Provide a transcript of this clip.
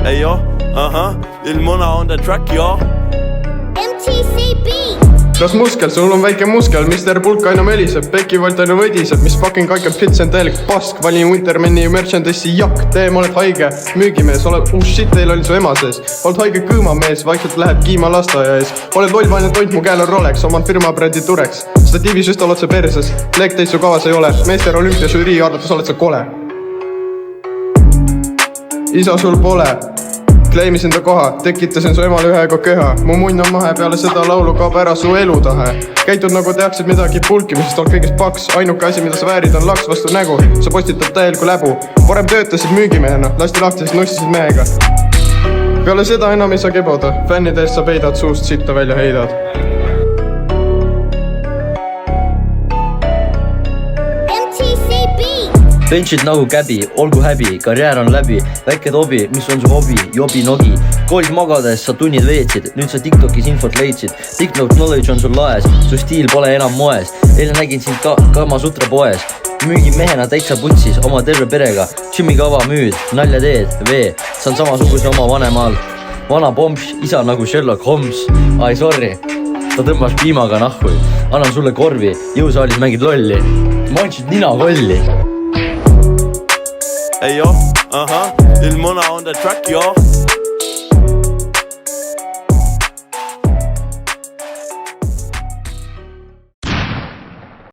Hey yo, il muna on the track, yo. MTCB. Kas muskel, sul on väike muskel, Mr. Pulk aina möliseb, Bekivolt aina võdiseb, mis fucking kaikab fits on täielik pask, valin Wintermani merchandise'i jakk, ma oled haige, müügimees, oled shit, teil oli su ema sees, oled haige kõõmamees, vaikselt lähed kiima lasteaia ees, oled lollvaine toit, mu käel on Rolex, oman firma brändi Turex, statiivisüst oled sa perses, leek teist su kavas ei ole, meester olümpiažürii arvates oled sa kole. Isa sul pole, kleimisin ta koha, tekitasin su emale ühega köha, mu munn on mahe, peale seda laulu kaob ära su elutahe. Käitud nagu teaksid midagi pulkimisest, oled kõigest paks, ainuke asi, mida sa väärid on laks vastu nägu, sa postitad täieliku läbu, varem töötasid müügimehena, lasti lahti, siis nussisid mehega. Peale seda enam ei saa keboda, fännide eest sa peidad, suust sitta välja heidad. Benchid nagu käbi, olgu häbi, karjäär on läbi, väike tobi, mis on su hobi, jobi nogi. Koolis magades sa tunnid veetsid, nüüd sa TikTokis infot leidsid. TikTok knowledge on sul laes, su stiil pole enam moes. Eile nägin sind Kama Sutra poes, müügimehena täitsa putsis oma terve perega. Džimikava müüd, nalja teed, vee, saan samasuguse oma vanemaal. Vana pomps, isa nagu Sherlock Holmes, ai sorry, ta tõmbas piimaga nahku. Annan sulle korvi, jõusaalis mängid lolli, manchid nina kolli. Hey yo, il muna on the track, yo.